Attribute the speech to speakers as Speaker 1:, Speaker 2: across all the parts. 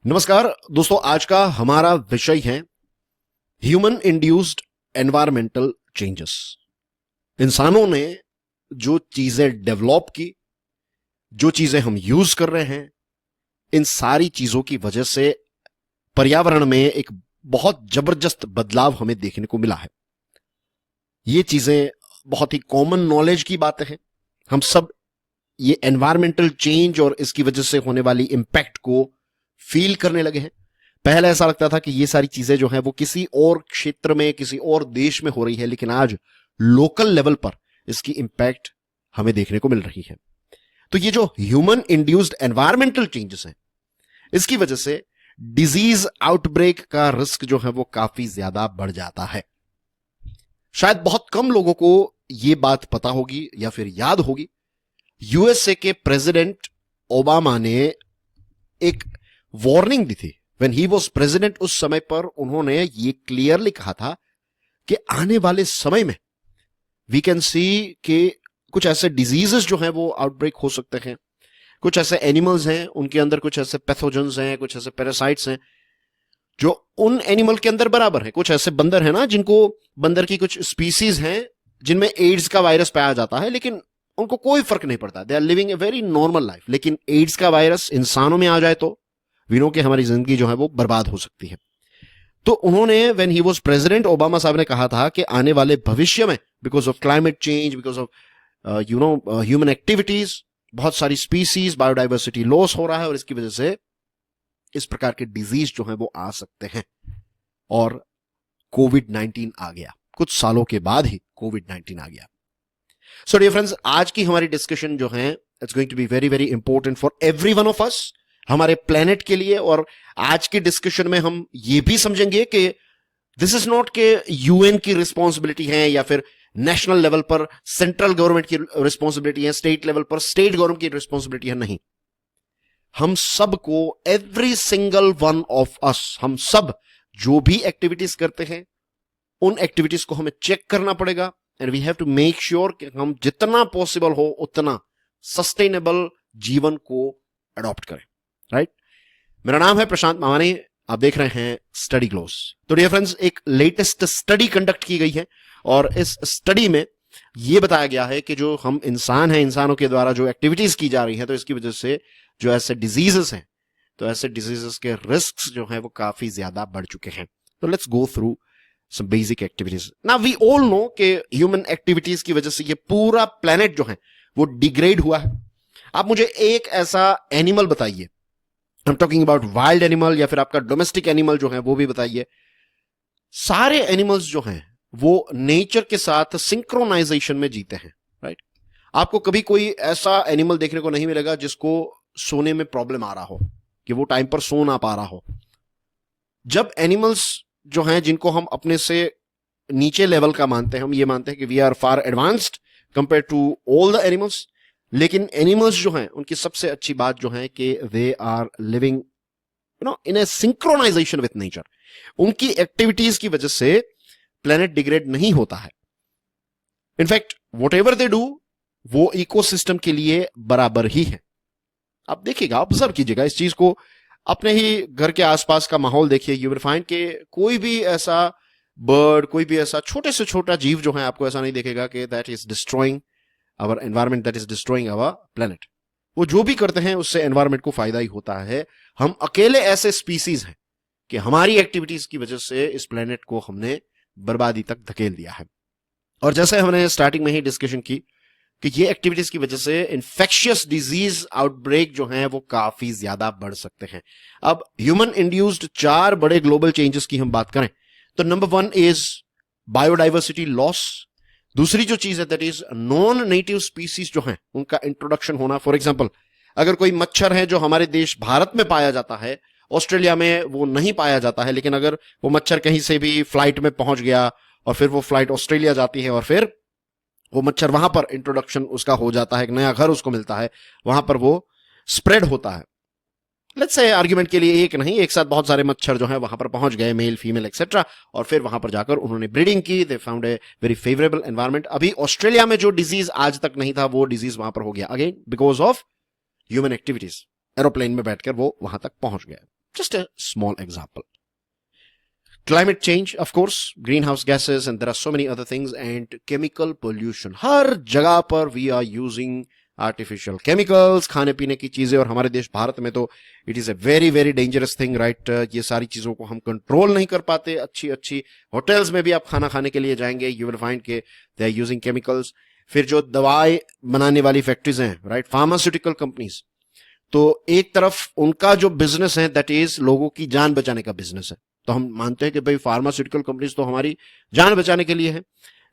Speaker 1: नमस्कार दोस्तों, आज का हमारा विषय है ह्यूमन इंड्यूस्ड एनवायरमेंटल चेंजेस। इंसानों ने जो चीजें डेवलप की, जो चीजें हम यूज कर रहे हैं, इन सारी चीजों की वजह से पर्यावरण में एक बहुत जबरदस्त बदलाव हमें देखने को मिला है। ये चीजें बहुत ही कॉमन नॉलेज की बातें हैं। हम सब ये एनवायरमेंटल चेंज और इसकी वजह से होने वाली इंपैक्ट को फील करने लगे हैं। पहले ऐसा लगता था कि ये सारी चीजें जो हैं वो किसी और क्षेत्र में, किसी और देश में हो रही है, लेकिन आज लोकल लेवल पर इसकी इंपैक्ट हमें देखने को मिल रही है। तो ये जो ह्यूमन इंड्यूस्ड एनवायरमेंटल चेंजेस हैं, इसकी वजह से डिजीज आउटब्रेक का रिस्क जो है वो काफी ज्यादा बढ़ जाता है। शायद बहुत कम लोगों को यह बात पता होगी या फिर याद होगी, यूएसए के प्रेसिडेंट ओबामा ने एक वार्निंग दी थी। व्हेन ही वाज प्रेसिडेंट, उस समय पर उन्होंने ये क्लियरली कहा था कि आने वाले समय में वी कैन सी कि कुछ ऐसे डिजीजेस जो हैं वो आउटब्रेक हो सकते हैं। कुछ ऐसे एनिमल्स हैं, उनके अंदर कुछ ऐसे पैथोजेंस हैं, कुछ ऐसे पैरासाइट्स हैं जो उन एनिमल के अंदर बराबर है। कुछ ऐसे बंदर हैं ना, जिनको बंदर की कुछ स्पीसीज हैं जिनमें एड्स का वायरस पाया जाता है, लेकिन उनको कोई फर्क नहीं पड़ता। They are living a very normal life. लेकिन एड्स का वायरस इंसानों में आ जाए तो वी नो कि हमारी जिंदगी जो है वो बर्बाद हो सकती है। तो उन्होंने when he was president, Obama साहब ने कहा था कि आने वाले भविष्य में because of climate change, because of human activities, बहुत सारी स्पीसीज, बायोडाइवर्सिटी लॉस हो रहा है और इसकी वजह से इस प्रकार के डिजीज जो है वो आ सकते हैं। और कोविड-19 आ गया। कुछ सालों के बाद ही कोविड-19 आ गया। सो डियर फ्रेंड्स, आज की हमारी डिस्कशन जो है it's going to be very very important for every one of us, हमारे प्लेनेट के लिए। और आज की डिस्कशन में हम ये भी समझेंगे कि दिस इज नॉट के यूएन की रिस्पॉन्सिबिलिटी है या फिर नेशनल लेवल पर सेंट्रल गवर्नमेंट की रिस्पॉन्सिबिलिटी है, स्टेट लेवल पर स्टेट गवर्नमेंट की रिस्पॉन्सिबिलिटी है। नहीं, हम सबको, एवरी सिंगल वन ऑफ अस, हम सब जो भी एक्टिविटीज करते हैं उन एक्टिविटीज को हमें चेक करना पड़ेगा। And we have to make sure कि हम जितना पॉसिबल हो उतना सस्टेनेबल जीवन को अडॉप्ट करें। राइट? मेरा नाम है प्रशांत मावानी, आप देख रहे हैं स्टडी ग्लोस। तो डियर फ्रेंड्स, एक लेटेस्ट स्टडी कंडक्ट की गई है और इस स्टडी में यह बताया गया है कि जो हम इंसान हैं, इंसानों के द्वारा जो एक्टिविटीज की जा रही हैं, तो इसकी वजह से जो ऐसे डिजीजेस हैं, तो ऐसे डिजीजेस के रिस्क जो हैं वो काफी ज्यादा बढ़ चुके हैं। तो let's go through some basic activities. Now we all know कि human activities की वजह से ये पूरा planet जो है वो डिग्रेड हुआ है। आप मुझे एक ऐसा एनिमल बताइए, I'm talking about wild animal या फिर आपका डोमेस्टिक एनिमल जो है वो भी बताइए। सारे एनिमल्स जो हैं वो नेचर के साथ सिंक्रोनाइजेशन में जीते हैं। राइट? आपको कभी कोई ऐसा एनिमल देखने को नहीं मिलेगा जिसको सोने में प्रॉब्लम आ रहा हो, कि वो टाइम पर सो ना पा रहा हो। जब एनिमल्स जो हैं जिनको हम अपने से नीचे लेवल का मानते हैं, हम ये मानते हैं कि we are far advanced compare to all the animals, लेकिन एनिमल्स जो हैं उनकी सबसे अच्छी बात जो है कि they are living in a synchronization with nature. उनकी एक्टिविटीज की वजह से प्लेनेट डिग्रेड नहीं होता है। In fact whatever they do वो इकोसिस्टम के लिए बराबर ही है। आप देखिएगा, ऑब्जर्व कीजिएगा इस चीज को, अपने ही घर के आसपास का माहौल देखिए। यू विल फाइंड कि कोई भी ऐसा बर्ड, कोई भी ऐसा छोटे से छोटा जीव जो है, आपको ऐसा नहीं देखेगा कि that is destroying our environment, that is destroying our planet. वो जो भी करते हैं उससे एनवायरमेंट को फायदा ही होता है। हम अकेले ऐसे स्पीसीज हैं कि हमारी एक्टिविटीज की वजह से इस प्लेनेट को हमने बर्बादी तक धकेल दिया है। और जैसे हमने स्टार्टिंग में ही डिस्कशन की कि ये एक्टिविटीज की वजह से इन्फेक्शियस डिजीज आउटब्रेक जो हैं वो काफी ज्यादा बढ़ सकते हैं। अब ह्यूमन इंड्यूस्ड 4 बड़े ग्लोबल चेंजेस की हम बात करें तो नंबर 1 इज बायोडाइवर्सिटी लॉस। दूसरी जो चीज है that is non native species जो हैं उनका इंट्रोडक्शन होना। फॉर एग्जांपल, अगर कोई मच्छर है जो हमारे देश भारत में पाया जाता है, ऑस्ट्रेलिया में वो नहीं पाया जाता है, लेकिन अगर वो मच्छर कहीं से भी फ्लाइट में पहुंच गया और फिर वो फ्लाइट ऑस्ट्रेलिया जाती है और फिर वो मच्छर वहां पर इंट्रोडक्शन उसका हो जाता है, एक नया घर उसको मिलता है, वहां पर वो स्प्रेड होता है। लेट्स से आर्ग्यूमेंट के लिए एक नहीं, एक साथ बहुत सारे मच्छर जो है वहां पर पहुंच गए, मेल फीमेल एक्सेट्रा, और फिर वहां पर जाकर उन्होंने ब्रीडिंग की, they found a very favourable environment. अभी ऑस्ट्रेलिया में जो डिजीज आज तक नहीं था वो डिजीज वहां पर हो गया, again because of human activities. Aeroplane में बैठकर वो वहां तक पहुंच गए। Just a small example. Climate change, of course, greenhouse gases, and there are so many other things, and chemical pollution. हर जगह पर we are using artificial chemicals, खाने पीने की चीजें, और हमारे देश भारत में तो it is a very very dangerous thing, right? ये सारी चीजों को हम कंट्रोल नहीं कर पाते. अच्छी अच्छी होटल्स में भी आप खाना खाने के लिए जाएंगे, you will find के they are using chemicals. फिर जो दवाई बनाने वाली फैक्ट्रीज हैं, राइट, फार्मास्यूटिकल कंपनीज, तो एक तरफ उनका जो बिजनेस है दैट इज लोगों की जान बचाने का बिजनेस है. तो हम मानते हैं कि भाई फार्मास्यूटिकल कंपनीज तो हमारी जान बचाने के लिए है,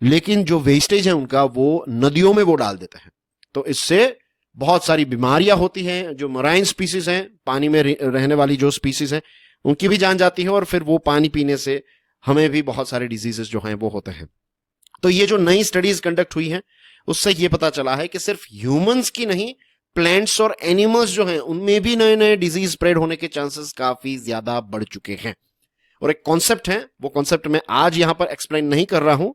Speaker 1: लेकिन जो वेस्टेज है उनका वो नदियों में वो डाल देते हैं. तो इससे बहुत सारी बीमारियां होती हैं. जो मराइन स्पीसीज हैं, पानी में रहने वाली जो स्पीसीज हैं, उनकी भी जान जाती है, और फिर वो पानी पीने से हमें भी बहुत सारे डिजीजेस जो हैं वो होते हैं. तो ये जो नई स्टडीज कंडक्ट हुई हैं उससे ये पता चला है कि सिर्फ ह्यूमंस की नहीं, प्लांट्स और एनिमल्स जो हैं उनमें भी नए नए डिजीज स्प्रेड होने के चांसेस काफी ज्यादा बढ़ चुके हैं. और एक कॉन्सेप्ट है, वो कॉन्सेप्ट मैं आज यहां पर एक्सप्लेन नहीं कर रहा हूं,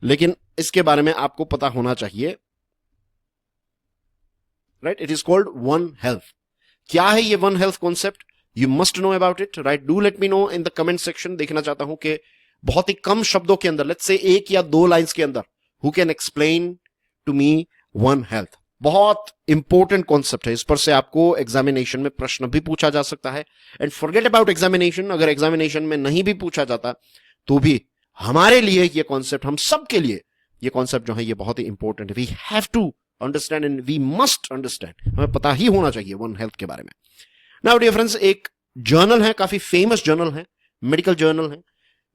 Speaker 1: लेकिन इसके बारे में आपको पता होना चाहिए, right? It is called one health. क्या है ये one health concept? You must know about it, right? Do let me know in the comment section. देखना चाहता हूं कि बहुत ही कम शब्दों के अंदर, लेट्स से 1 या 2 लाइंस के अंदर, who can explain to me one health. बहुत इंपॉर्टेंट कॉन्सेप्ट है. इस पर से आपको एग्जामिनेशन में प्रश्न भी पूछा जा सकता है. एंड फॉरगेट अबाउट एग्जामिनेशन, अगर एग्जामिनेशन में नहीं भी पूछा जाता तो भी हमारे लिए ये कॉन्सेप्ट, हम सब के लिए ये कॉन्सेप्ट जो है ये बहुत ही इंपॉर्टेंट है. We have to understand and we must understand. हमें पता ही होना चाहिए वन हेल्थ के बारे में. नाउ डियर फ्रेंड्स, एक जर्नल है, काफी फेमस जर्नल है, मेडिकल जर्नल है,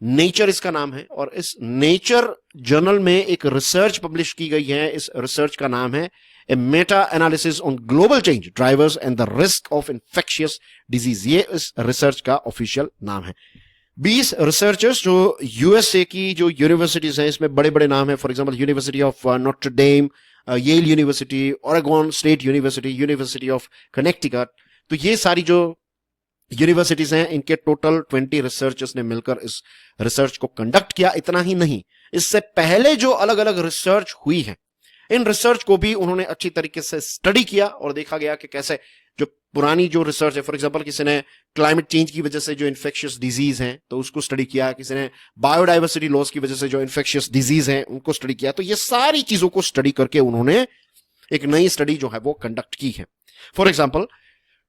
Speaker 1: नेचर इसका नाम है. और इस नेचर जर्नल में एक रिसर्च पब्लिश की गई है. इस रिसर्च का नाम है a meta analysis on global change drivers and the risk of infectious disease. ये इस रिसर्च का ऑफिशियल नाम है. 20 रिसर्चर्स जो यूएसए की जो यूनिवर्सिटीज हैं, इसमें बड़े बड़े नाम है. For example university of Notre Dame, Yale university, Oregon state university, university of Connecticut. तो ये सारी जो यूनिवर्सिटीज हैं, इनके टोटल 20 रिसर्चर्स ने मिलकर इस रिसर्च को कंडक्ट किया. इतना ही नहीं, इससे पहले जो अलग अलग रिसर्च हुई है, इन रिसर्च को भी उन्होंने अच्छी तरीके से स्टडी किया और देखा गया कि कैसे जो पुरानी जो रिसर्च है, फॉर एग्जांपल किसी ने क्लाइमेट चेंज की वजह से जो इन्फेक्शियस डिजीज हैं तो उसको स्टडी किया, किसी ने बायोडाइवर्सिटी लॉस की वजह से जो इन्फेक्शियस डिजीज हैं उनको स्टडी किया. तो ये सारी चीजों को स्टडी करके उन्होंने एक नई स्टडी जो है वो कंडक्ट की है. फॉर एग्जाम्पल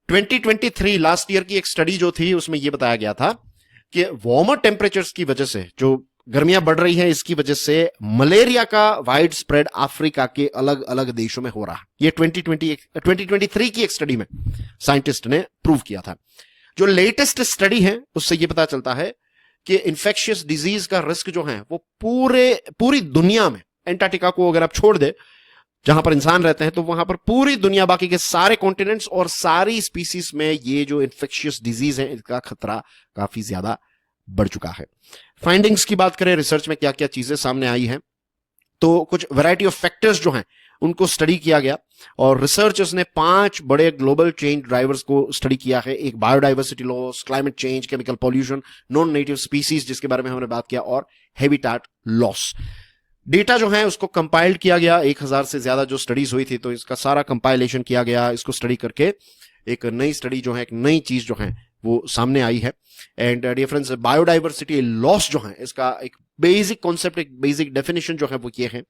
Speaker 1: 2023 लास्ट ईयर की एक स्टडी जो थी, उसमें यह बताया गया था कि वार्मर टेम्परेचर्स की वजह से, जो गर्मियां बढ़ रही हैं, इसकी वजह से मलेरिया का वाइड स्प्रेड अफ्रीका के अलग अलग देशों में हो रहा है. ये 2023 की एक स्टडी में साइंटिस्ट ने प्रूव किया था. जो लेटेस्ट स्टडी है उससे यह पता चलता है कि इन्फेक्शियस डिजीज का रिस्क जो है वो पूरी दुनिया में, एंटार्क्टिका को अगर आप छोड़ दे जहां पर इंसान रहते हैं, तो वहां पर पूरी दुनिया, बाकी के सारे कॉन्टिनेंट्स और सारी स्पीसीज में ये जो इन्फेक्शियस डिजीज है इसका खतरा काफी ज्यादा बढ़ चुका है. फाइंडिंग्स की बात करें, रिसर्च में क्या क्या चीजें सामने आई हैं, तो कुछ वैरायटी ऑफ फैक्टर्स जो हैं उनको स्टडी किया गया. और रिसर्चर्स ने 5 बड़े ग्लोबल चेंज ड्राइवर्स को स्टडी किया है. एक biodiversity loss, climate change, chemical pollution, non native species जिसके बारे में हमने बात किया, और हैबिटेट लॉस. डेटा जो है उसको कंपाइल्ड किया गया. 1000 से ज्यादा जो स्टडीज हुई थी, तो इसका सारा कंपाइलेशन किया गया. इसको स्टडी करके एक नई स्टडी जो है, एक नई चीज जो है वो सामने आई है. And dear friends, biodiversity loss जो है, इसका एक बेसिक कॉन्सेप्ट, एक बेसिक डेफिनेशन जो है वो ये है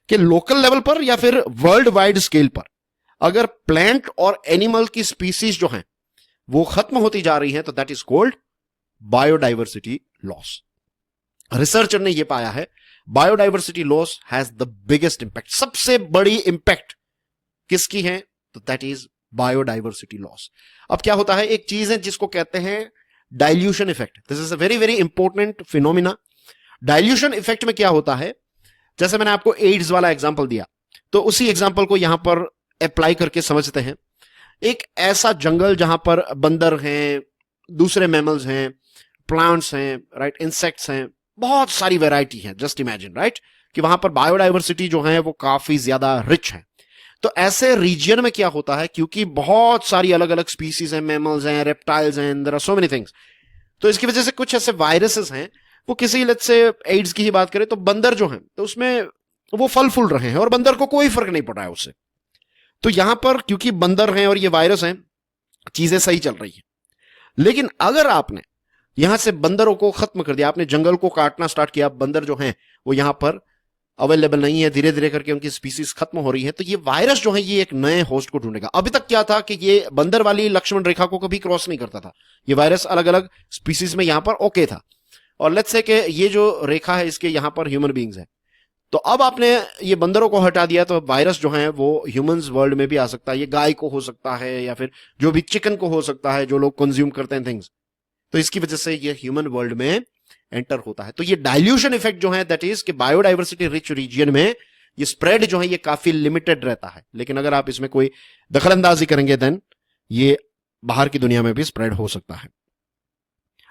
Speaker 1: कि लोकल लेवल पर या फिर वर्ल्ड वाइड स्केल पर अगर प्लांट और एनिमल की स्पीसीज जो है वो खत्म होती जा रही है, तो that is called biodiversity loss. Researcher ने यह पाया है biodiversity loss has the biggest impact. सबसे बड़ी इंपैक्ट किसकी है? तो दैट इज बायोडाइवर्सिटी लॉस. अब क्या होता है, एक चीज है जिसको कहते हैं dilution effect. This is a very very important phenomena. Dilution effect में क्या होता है, जैसे मैंने आपको एड्स वाला एग्जांपल दिया, तो उसी एग्जांपल को यहां पर अप्लाई करके समझते हैं. एक ऐसा जंगल जहां पर बंदर हैं, दूसरे मैमल्स हैं, प्लांट्स हैं, राइट, इंसेक्ट्स हैं, बहुत सारी वैरायटी है. जस्ट इमेजिन, राइट, कि वहां पर बायोडाइवर्सिटी जो है वो काफी ज्यादा रिच है. तो ऐसे रीजन में क्या होता है, क्योंकि बहुत सारी अलग अलग स्पीसीज हैं, मैमल्स हैं, रेप्टाइल्स हैं, there are so many things, तो इसकी वजह से कुछ ऐसे वायरसेस हैं, वो किसी, लेट्स से एड्स की ही बात करें तो बंदर जो हैं, तो उसमें वो फल फूल रहे हैं और बंदर को कोई फर्क नहीं पड़ रहा है उससे. तो यहां पर क्योंकि बंदर हैं और ये वायरस हैं, चीजें सही चल रही हैं. लेकिन अगर आपने यहां से बंदरों को खत्म कर दिया, आपने जंगल को काटना स्टार्ट किया, बंदर जो हैं वो यहां पर अवेलेबल नहीं है, धीरे धीरे करके उनकी स्पीसीज खत्म हो रही है, तो ये वायरस जो है ये एक नए होस्ट को ढूंढेगा। अभी तक क्या था कि ये बंदर वाली लक्ष्मण रेखा को कभी क्रॉस नहीं करता था, ये वायरस अलग अलग स्पीसीज में यहां पर ओके था, और लेट्स से कि ये जो रेखा है इसके यहां पर ह्यूमन बींग्स है, तो अब आपने ये बंदरों को हटा दिया, तो वायरस जो है वो ह्यूमंस वर्ल्ड में भी आ सकता है, ये गाय को हो सकता है या फिर जो भी चिकन को हो सकता है, जो लोग कंज्यूम करते हैं थिंग्स, तो इसकी वजह से ये ह्यूमन वर्ल्ड में एंटर होता है। तो ये डाइल्यूशन इफेक्ट जो है, दैट इज कि बायोडाइवर्सिटी रिच रीजन में ये स्प्रेड जो है ये काफी लिमिटेड रहता है, लेकिन अगर आप इसमें कोई दखलंदाजी करेंगे देन ये बाहर की दुनिया में भी स्प्रेड हो सकता है।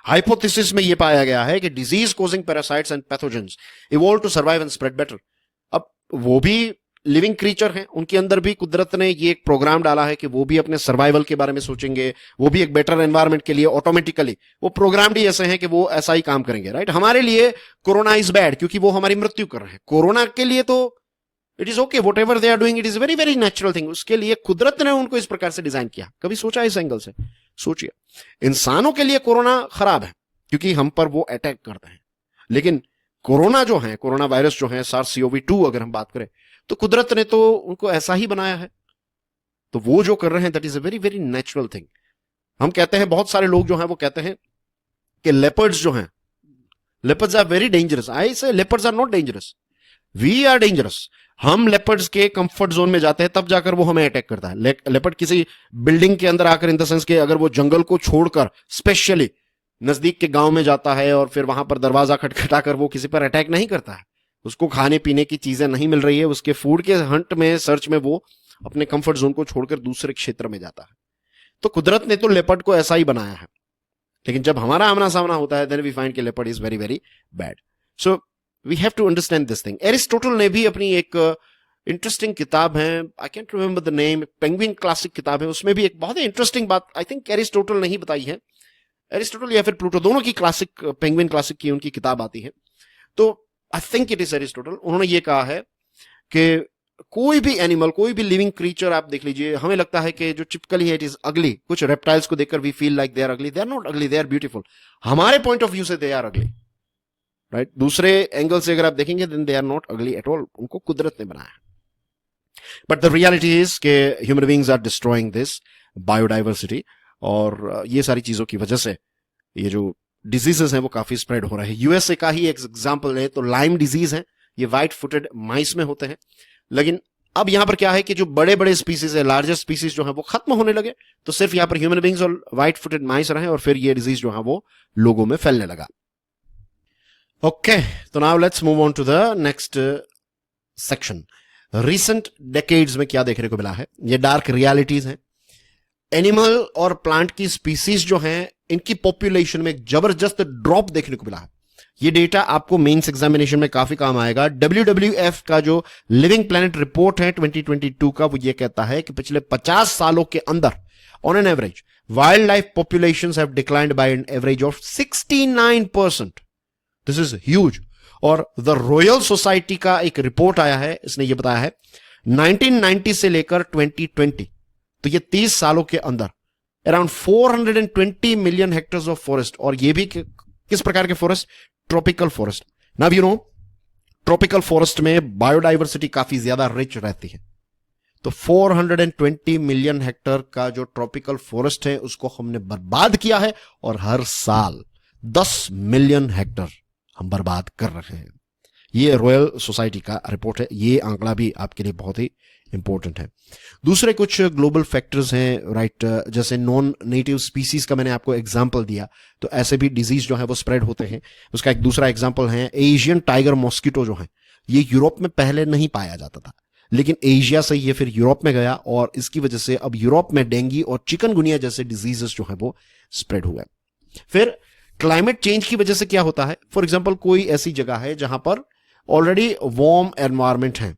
Speaker 1: हाइपोथेसिस में यह पाया गया है कि disease causing parasites and pathogens evolve to survive and spread better. अब वो भी लिविंग क्रीचर हैं, उनके अंदर भी कुदरत ने ये एक प्रोग्राम डाला है कि वो भी अपने सर्वाइवल के बारे में सोचेंगे, वो भी एक बेटर एनवायरनमेंट के लिए ऑटोमेटिकली वो प्रोग्राम्ड ही ऐसे हैं कि वो ऐसा ही काम करेंगे, राइट। हमारे लिए कोरोना इज बैड क्योंकि वो हमारी मृत्यु कर रहे हैं, कोरोना के लिए तो it is okay, whatever they are doing it is very very natural thing, उसके लिए कुदरत ने उनको इस प्रकार से डिजाइन किया। कभी सोचा इस एंगल से? सोचिए, इंसानों के लिए कोरोना खराब है क्योंकि हम पर वो अटैक करते हैं, लेकिन कोरोना जो है, कोरोना वायरस जो है, SARS-CoV-2 अगर हम बात करें, तो कुदरत ने तो उनको ऐसा ही बनाया है, तो वो जो कर रहे हैं that is a very very natural thing. हम कहते हैं, बहुत सारे लोग जो हैं वो कहते हैं कि लेपर्ड्स जो हैं, leopards are very dangerous. I say leopards are not dangerous, we are dangerous. हम लेपर्ड्स के कंफर्ट जोन में जाते हैं तब जाकर वो हमें अटैक करता है। लेपर्ड किसी बिल्डिंग के अंदर आकर, इन द सेंस के अगर वो जंगल को छोड़कर स्पेशली नजदीक के गांव में जाता है और फिर वहां पर दरवाजा खटखटाकर वो किसी पर अटैक नहीं करता है, उसको खाने पीने की चीजें नहीं मिल रही है, उसके फूड के हंट में, सर्च में वो अपने कंफर्ट जोन को छोड़कर दूसरे क्षेत्र में जाता है। तो कुदरत ने तो लेपर्ड को ऐसा ही बनाया है, लेकिन जब हमारा आमना सामना होता है देन वी फाइंड कि leopard is very very bad. So we have to understand this thing. Aristotle ने भी अपनी एक इंटरेस्टिंग किताब है, I can't remember the name, Penguin Classic किताब है, उसमें भी एक बहुत ही इंटरेस्टिंग बात आई थिंक एरिस्टोटल ने ही बताई है, एरिस्टोटल या फिर प्लूटो, दोनों की क्लासिक, पेंगुइन क्लासिक की उनकी किताब आती है, तो I think it is Aristotle. उन्होंने ये कहा है कि कोई भी एनिमल, कोई भी लिविंग क्रीचर आप देख लीजिए, हमें लगता है कि जो टिपिकली है इट इज अगली, कुछ रेप्टाइल्स को देखकर we feel like they are ugly, they are not ugly, they are beautiful. हमारे पॉइंट ऑफ व्यू से दे आर अगली, राइट। दूसरे एंगल से अगर आप देखेंगे then they are not ugly at all, उनको कुदरत ने बनाया। बट द रियलिटी इज के human beings are destroying this biodiversity, और ये सारी चीजों की वजह से ये जो डिजीजेस हैं वो काफी स्प्रेड हो रहे हैं। यूएसए का ही एक एग्जांपल है तो लाइम डिजीज है, ये व्हाइट फुटेड माइस में होते हैं, लेकिन अब यहां पर क्या है कि जो बड़े बड़े स्पीसीज है, लार्जेस्ट स्पीसीज जो है वो खत्म होने लगे, तो सिर्फ यहां पर ह्यूमन बीइंग्स और व्हाइट फुटेड माइस रहे, और फिर ये डिजीज जो है वो लोगों में फैलने लगा। ओके, तो now let's move on to the next section. Recent decades में क्या देखने को मिला है, ये डार्क रियलिटीज हैं। एनिमल और प्लांट की स्पीसीज जो हैं इनकी पॉपुलेशन में एक जबरदस्त ड्रॉप देखने को मिला है। ये डेटा आपको मेंस एग्जामिनेशन में काफी काम आएगा। WWF का जो लिविंग प्लैनेट रिपोर्ट है 2022 का, वो ये कहता है कि पिछले 50 सालों के अंदर on an average wild life populations have declined bye an average of 69%। This is huge. और द रॉयल सोसाइटी का एक रिपोर्ट आया है, इसने ये बताया है 1990 से लेकर 2020, तो ये 30 सालों के अंदर around 420 million hectares of forest, और ये भी किस प्रकार के forest? Tropical forest. Now you know, tropical forest में बायोडाइवर्सिटी काफी ज्यादा रिच रहती है, तो 420 मिलियन हेक्टेयर का जो ट्रॉपिकल फॉरेस्ट है उसको हमने बर्बाद किया है, और हर साल 10 मिलियन हेक्टेयर हम बर्बाद कर रहे हैं। ये रॉयल सोसाइटी का रिपोर्ट है, ये आंकड़ा भी आपके लिए बहुत ही इंपॉर्टेंट है। दूसरे कुछ ग्लोबल फैक्टर्स हैं, राइट, जैसे नॉन नेटिव स्पीसीज का मैंने आपको एग्जांपल दिया, तो ऐसे भी डिजीज जो है वो स्प्रेड होते हैं। उसका एक दूसरा एग्जांपल है एशियन टाइगर मॉस्किटो जो है, ये यूरोप में पहले नहीं पाया जाता था, लेकिन एशिया से ये फिर यूरोप में गया, और इसकी वजह से अब यूरोप में डेंगू और चिकनगुनिया जैसे डिजीजेस जो है वो स्प्रेड हुए। फिर क्लाइमेट चेंज की वजह से क्या होता है, फॉर एग्जाम्पल कोई ऐसी जगह है जहां पर ऑलरेडी वार्म एनवायरमेंट है,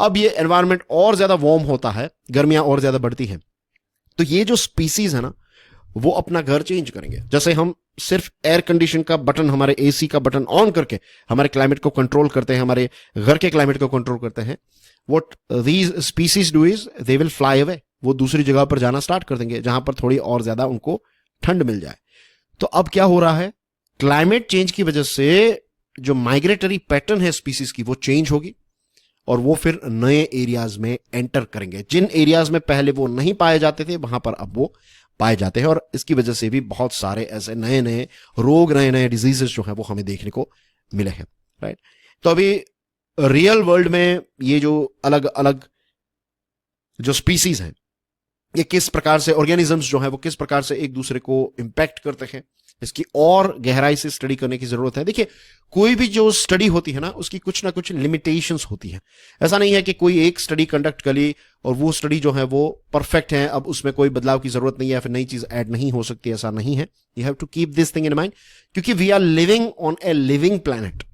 Speaker 1: अब ये एनवायरमेंट और ज्यादा वार्म होता है, गर्मियां और ज्यादा बढ़ती हैं, तो ये जो स्पीसीज है ना वो अपना घर चेंज करेंगे। जैसे हम सिर्फ एयर कंडीशन का बटन, हमारे एसी का बटन ऑन करके हमारे क्लाइमेट को कंट्रोल करते हैं, हमारे घर के क्लाइमेट को कंट्रोल करते हैं, what these species do is they will fly away, वो दूसरी जगह पर जाना स्टार्ट कर देंगे जहां पर थोड़ी और ज्यादा उनको ठंड मिल जाए। तो अब क्या हो रहा है, क्लाइमेट चेंज की वजह से जो माइग्रेटरी पैटर्न है स्पीसीज की वो चेंज होगी और वो फिर नए एरियाज में एंटर करेंगे। जिन एरियाज में पहले वो नहीं पाए जाते थे वहां पर अब वो पाए जाते हैं और इसकी वजह से भी बहुत सारे ऐसे नए नए रोग, नए नए डिजीजेस जो हैं वो हमें देखने को मिले हैं, राइट। तो अभी रियल वर्ल्ड में ये जो अलग अलग जो स्पीसीज हैं, ये किस प्रकार से ऑर्गेनिजम्स जो है वो किस प्रकार से एक दूसरे को इंपैक्ट करते हैं, इसकी और गहराई से स्टडी करने की जरूरत है। देखिए, कोई भी जो स्टडी होती है ना, उसकी कुछ ना कुछ लिमिटेशंस होती है। ऐसा नहीं है कि कोई एक स्टडी कंडक्ट कर ली और वो स्टडी जो है वो परफेक्ट है, अब उसमें कोई बदलाव की जरूरत नहीं है या फिर नई चीज ऐड नहीं हो सकती, ऐसा नहीं है। You have to keep this thing in mind, क्योंकि we are living on a living planet.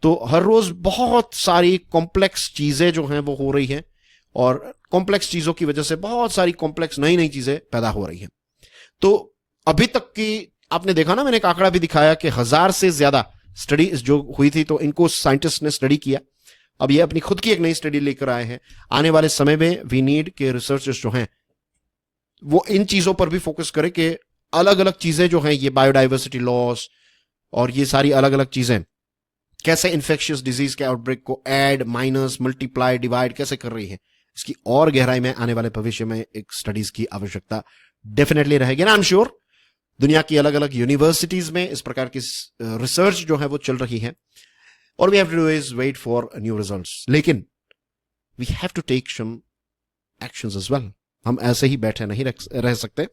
Speaker 1: तो हर रोज बहुत सारी कॉम्प्लेक्स चीजें जो हैं वो हो रही हैं और कॉम्प्लेक्स चीजों की वजह से बहुत सारी कॉम्प्लेक्स नई नई चीजें पैदा हो रही हैं। तो अभी तक की आपने देखा ना, मैंने एक आंकड़ा भी दिखाया कि 1000 से ज्यादा स्टडीज जो हुई थी, तो इनको साइंटिस्ट ने स्टडी किया। अब ये अपनी खुद की एक नई स्टडी लेकर आए हैं। आने वाले समय में वी नीड के रिसर्चर्स जो हैं वो इन चीजों पर भी फोकस करें कि अलग अलग चीजें जो हैं, ये बायोडाइवर्सिटी लॉस और ये सारी अलग अलग चीजें कैसे इन्फेक्शियस डिजीज के आउटब्रेक को ऐड, माइनस, मल्टीप्लाई, डिवाइड कैसे कर रही है। इसकी और गहराई में आने वाले भविष्य में एक स्टडीज की आवश्यकता डेफिनेटली रहेगी। ना, आई एम श्योर दुनिया की अलग अलग यूनिवर्सिटीज में इस प्रकार की रिसर्च जो है वो चल रही है और we have to do is wait for new results. लेकिन we have to take some actions as well. हम ऐसे ही बैठे नहीं रह सकते।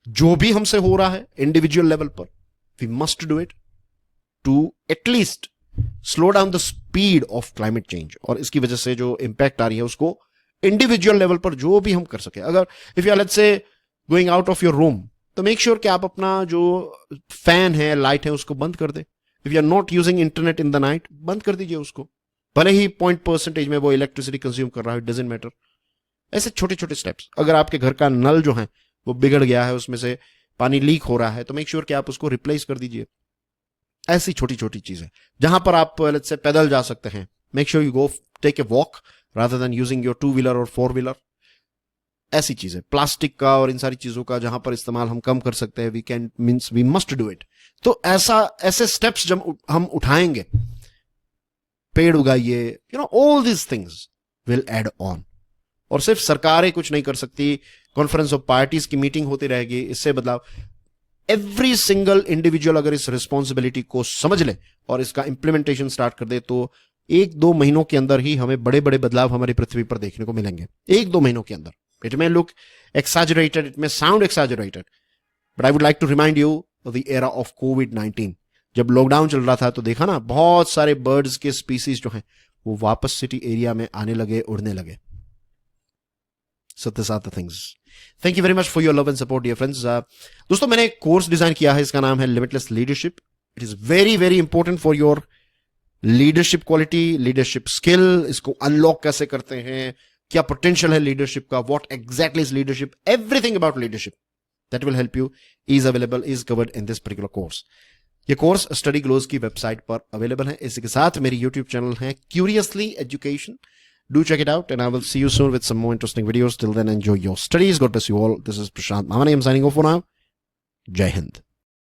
Speaker 1: जो भी हमसे हो रहा है इंडिविजुअल लेवल पर, we must do it to at least slow down the speed of climate change. और इसकी वजह से जो इंपैक्ट आ रही है उसको इंडिविजुअल लेवल पर जो भी हम कर सके। अगर if you are let's say going out of your room, तो मेक श्योर कि आप अपना जो फैन है, लाइट है, उसको बंद कर दे। If you are not using internet in the night, बंद कर दीजिए उसको, भले ही 0% में वो इलेक्ट्रिसिटी कंज्यूम कर रहा है, डजंट मैटर। ऐसे छोटे छोटे स्टेप्स। अगर आपके घर का नल जो है वो बिगड़ गया है, उसमें से पानी लीक हो रहा है, तो मेक श्योर कि आप उसको रिप्लेस कर दीजिए। ऐसी छोटी छोटी चीजें जहां पर आप लेट्स से पैदल जा सकते हैं, make sure you go take a walk rather than using your 2 wheeler और 4 व्हीलर। ऐसी चीजें, प्लास्टिक का और इन सारी चीजों का जहां पर इस्तेमाल हम कम कर सकते हैं, we can means we must do it. तो ऐसे स्टेप्स जब हम उठाएंगे, पेड़ उगाइए, you know, all these things will add on. और सिर्फ सरकारें कुछ नहीं कर सकती, कॉन्फ्रेंस ऑफ पार्टीज की मीटिंग होती रहेगी, इससे बदलाव। एवरी सिंगल इंडिविजुअल अगर इस रिस्पॉन्सिबिलिटी को समझ ले और इसका इंप्लीमेंटेशन स्टार्ट कर दे, तो 1-2 महीनों के अंदर ही हमें बड़े बड़े बदलाव हमारी पृथ्वी पर देखने को मिलेंगे। 1-2 महीनों के अंदर। It may look exaggerated, it may sound exaggerated, but I would like to remind you of the era of COVID-19. जब लॉकडाउन चल रहा था तो देखा ना, बहुत सारे बर्ड्स के स्पीसीज जो हैं वो वापस सिटी एरिया में आने लगे, उड़ने लगे। So these are the things. Thank you very much for your love and support, dear friends. दोस्तों, मैंने एक कोर्स डिजाइन किया है, इसका नाम है limitless leadership. It is very very important for your leadership quality, leadership skill. इसको unlock कैसे करते हैं, क्या पोटेंशियल है लीडरशिप का, what exactly is leadership, everything about leadership that will help you is available, is covered in this particular course. ये course study glows की website पर अवेलेबल है। इसी के साथ मेरी यूट्यूब चैनल है curiously education. Do check it out, and I will see you soon with some more interesting videos. Till then, enjoy your studies. God bless you all. This is Prashant Mahaney. I'm signing off for now. Jai Hind.